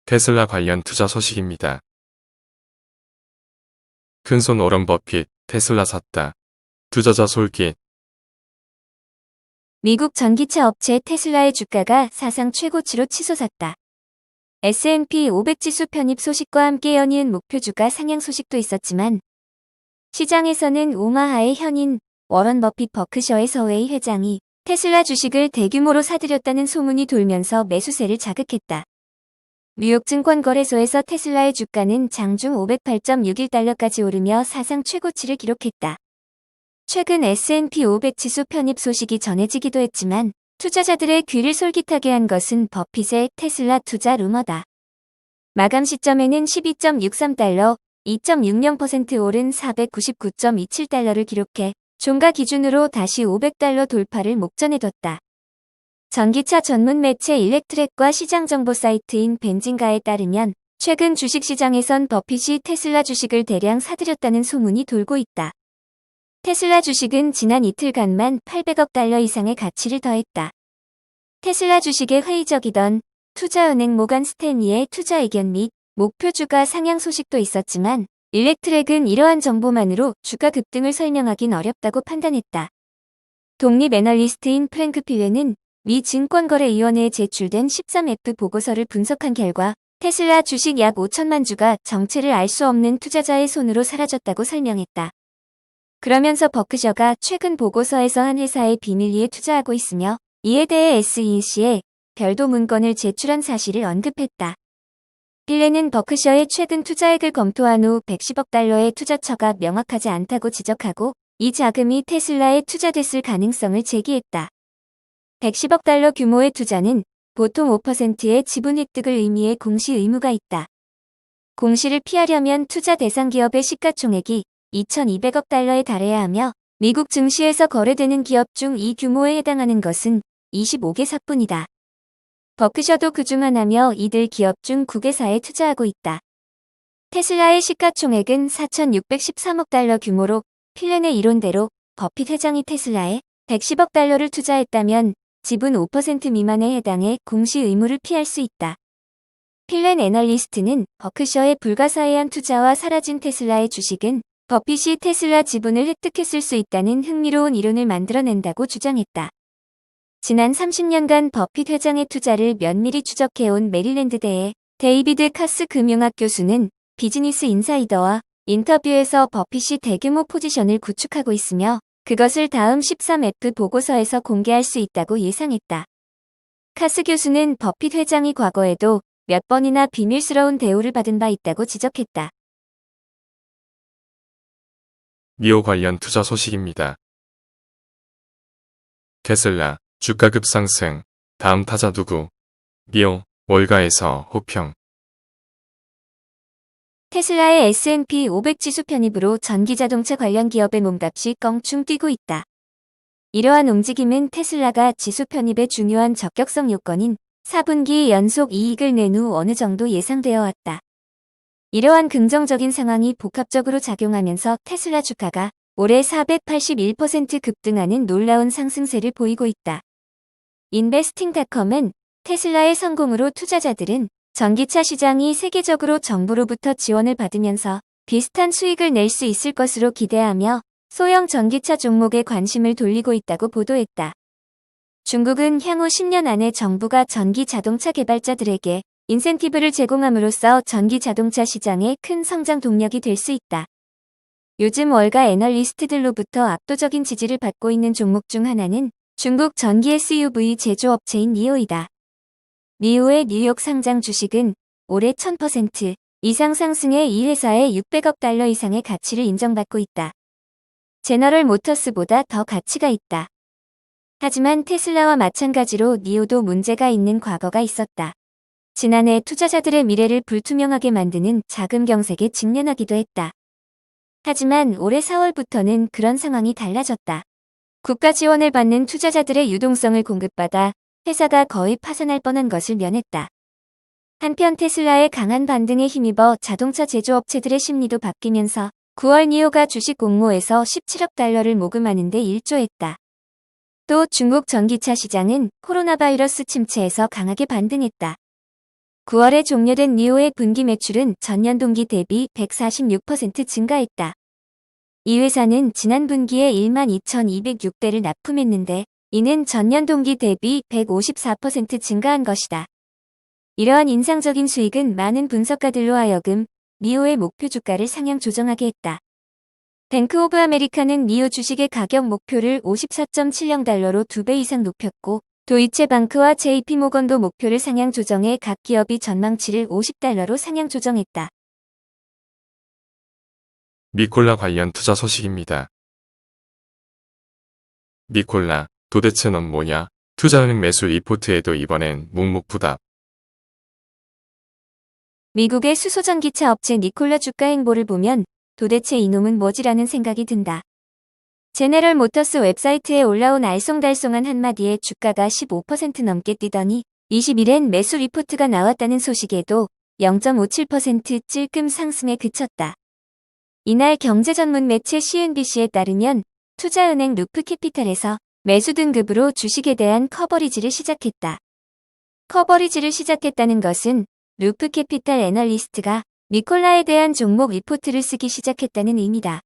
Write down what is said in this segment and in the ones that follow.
테슬라 관련 투자 소식입니다. 큰손 워런 버핏, 테슬라 샀다. 투자자 솔깃. 미국 전기차 업체 테슬라의 주가가 사상 최고치로 치솟았다. S&P 500 지수 편입 소식과 함께 연이은 목표 주가 상향 소식도 있었지만 시장에서는 오마하의 현인 워런 버핏 버크셔의 서웨이 회장이 테슬라 주식을 대규모로 사들였다는 소문이 돌면서 매수세를 자극했다. 뉴욕 증권거래소에서 테슬라의 주가는 장중 508.61달러까지 오르며 사상 최고치를 기록했다. 최근 S&P 500 지수 편입 소식이 전해지기도 했지만 투자자들의 귀를 솔깃하게 한 것은 버핏의 테슬라 투자 루머다. 마감 시점에는 12.63달러, 2.60% 오른 499.27달러를 기록해 종가 기준으로 다시 500달러 돌파를 목전에 뒀다. 전기차 전문 매체 일렉트랙과 시장 정보 사이트인 벤진가에 따르면 최근 주식시장에선 버핏이 테슬라 주식을 대량 사들였다는 소문이 돌고 있다. 테슬라 주식은 지난 이틀간만 800억 달러 이상의 가치를 더했다. 테슬라 주식에 회의적이던 투자은행 모간 스탠리의 투자 의견 및 목표 주가 상향 소식도 있었지만 일렉트랙은 이러한 정보만으로 주가 급등을 설명하긴 어렵다고 판단했다. 독립 애널리스트인 프랭크 필레는 미 증권거래위원회에 제출된 13F 보고서를 분석한 결과 테슬라 주식 약 5천만 주가 정체를 알 수 없는 투자자의 손으로 사라졌다고 설명했다. 그러면서 버크셔가 최근 보고서에서 한 회사에 비밀리에 투자하고 있으며 이에 대해 SEC에 별도 문건을 제출한 사실을 언급했다. 필레는 버크셔의 최근 투자액을 검토한 후 110억 달러의 투자처가 명확하지 않다고 지적하고 이 자금이 테슬라에 투자됐을 가능성을 제기했다. 110억 달러 규모의 투자는 보통 5%의 지분 획득을 의미해 공시 의무가 있다. 공시를 피하려면 투자 대상 기업의 시가총액이 2,200억 달러에 달해야 하며 미국 증시에서 거래되는 기업 중 이 규모에 해당하는 것은 25개사뿐이다. 버크셔도 그중 하나며 이들 기업 중 9개사에 투자하고 있다. 테슬라의 시가총액은 4,613억 달러 규모로 필렌의 이론대로 버핏 회장이 테슬라에 110억 달러를 투자했다면 지분 5% 미만에 해당해 공시 의무를 피할 수 있다. 필렌 애널리스트는 버크셔의 불가사의한 투자와 사라진 테슬라의 주식은 버핏이 테슬라 지분을 획득했을 수 있다는 흥미로운 이론을 만들어낸다고 주장했다. 지난 30년간 버핏 회장의 투자를 면밀히 추적해온 메릴랜드대의 데이비드 카스 금융학 교수는 비즈니스 인사이더와 인터뷰에서 버핏이 대규모 포지션을 구축하고 있으며 그것을 다음 13F 보고서에서 공개할 수 있다고 예상했다. 카스 교수는 버핏 회장이 과거에도 몇 번이나 비밀스러운 대우를 받은 바 있다고 지적했다. 니오 관련 투자 소식입니다. 테슬라, 주가 급상승. 다음 타자 누구? 니오, 월가에서 호평. 테슬라의 S&P 500 지수 편입으로 전기자동차 관련 기업의 몸값이 껑충 뛰고 있다. 이러한 움직임은 테슬라가 지수 편입의 중요한 적격성 요건인 4분기 연속 이익을 낸 후 어느 정도 예상되어 왔다. 이러한 긍정적인 상황이 복합적으로 작용하면서 테슬라 주가가 올해 481% 급등하는 놀라운 상승세를 보이고 있다. 인베스팅닷컴은 테슬라의 성공으로 투자자들은 전기차 시장이 세계적으로 정부로부터 지원을 받으면서 비슷한 수익을 낼 수 있을 것으로 기대하며 소형 전기차 종목에 관심을 돌리고 있다고 보도했다. 중국은 향후 10년 안에 정부가 전기 자동차 개발자들에게 인센티브를 제공함으로써 전기 자동차 시장의 큰 성장 동력이 될 수 있다. 요즘 월가 애널리스트들로부터 압도적인 지지를 받고 있는 종목 중 하나는 중국 전기 SUV 제조업체인 니오이다. 니오의 뉴욕 상장 주식은 올해 1000% 이상 상승해 이 회사의 600억 달러 이상의 가치를 인정받고 있다. 제너럴 모터스보다 더 가치가 있다. 하지만 테슬라와 마찬가지로 니오도 문제가 있는 과거가 있었다. 지난해 투자자들의 미래를 불투명하게 만드는 자금 경색에 직면하기도 했다. 하지만 올해 4월부터는 그런 상황이 달라졌다. 국가 지원을 받는 투자자들의 유동성을 공급받아 회사가 거의 파산할 뻔한 것을 면했다. 한편 테슬라의 강한 반등에 힘입어 자동차 제조업체들의 심리도 바뀌면서 9월 니오가 주식 공모에서 17억 달러를 모금하는 데 일조했다. 또 중국 전기차 시장은 코로나 바이러스 침체에서 강하게 반등했다. 9월에 종료된 니오의 분기 매출은 전년 동기 대비 146% 증가했다. 이 회사는 지난 분기에 12,206대를 납품했는데 이는 전년 동기 대비 154% 증가한 것이다. 이러한 인상적인 수익은 많은 분석가들로 하여금 니오의 목표 주가를 상향 조정하게 했다. 뱅크 오브 아메리카는 니오 주식의 가격 목표를 54.70달러로 2배 이상 높였고 도이체방크와 JP모건도 목표를 상향 조정해 각 기업이 전망치를 50달러로 상향 조정했다. 니콜라 관련 투자 소식입니다. 니콜라, 도대체 넌 뭐냐? 투자은행 매수 리포트에도 이번엔 묵묵부답. 미국의 수소전기차 업체 니콜라 주가 행보를 보면 도대체 이놈은 뭐지라는 생각이 든다. 제네럴 모터스 웹사이트에 올라온 알쏭달쏭한 한마디에 주가가 15% 넘게 뛰더니 20일엔 매수 리포트가 나왔다는 소식에도 0.57% 찔끔 상승에 그쳤다. 이날 경제 전문 매체 CNBC에 따르면 투자은행 루프캐피탈에서 매수 등급으로 주식에 대한 커버리지를 시작했다. 커버리지를 시작했다는 것은 루프캐피탈 애널리스트가 니콜라에 대한 종목 리포트를 쓰기 시작했다는 의미다.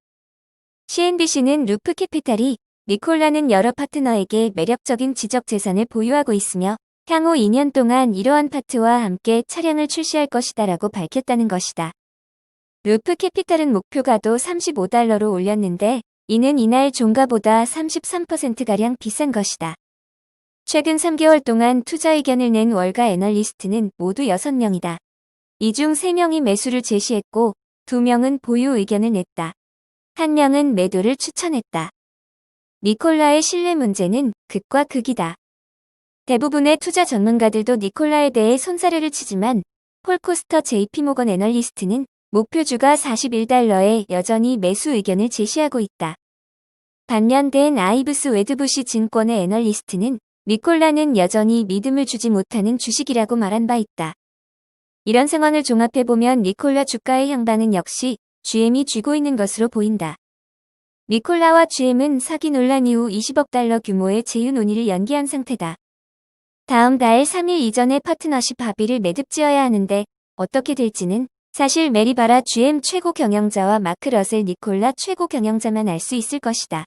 CNBC는 루프캐피탈이 니콜라는 여러 파트너에게 매력적인 지적 재산을 보유하고 있으며 향후 2년 동안 이러한 파트와 함께 차량을 출시할 것이다라고 밝혔다는 것이다. 루프캐피탈은 목표가도 35달러로 올렸는데 이는 이날 종가보다 33%가량 비싼 것이다. 최근 3개월 동안 투자 의견을 낸 월가 애널리스트는 모두 6명이다. 이 중 3명이 매수를 제시했고 2명은 보유 의견을 냈다. 1명은 매도를 추천했다. 니콜라의 신뢰 문제는 극과 극이다. 대부분의 투자 전문가들도 니콜라에 대해 손사래를 치지만 폴 코스터 JP모건 애널리스트는 목표주가 41달러에 여전히 매수 의견을 제시하고 있다. 반면 댄 아이브스 웨드부시 증권의 애널리스트는 니콜라는 여전히 믿음을 주지 못하는 주식이라고 말한 바 있다. 이런 상황을 종합해보면 니콜라 주가의 향방은 역시 GM이 쥐고 있는 것으로 보인다. 니콜라와 GM은 사기 논란 이후 20억 달러 규모의 제휴 논의를 연기한 상태다. 다음 달 3일 이전에 파트너십 합의를 매듭지어야 하는데 어떻게 될지는 사실 메리 바라 GM 최고 경영자와 마크 러셀 니콜라 최고 경영자만 알 수 있을 것이다.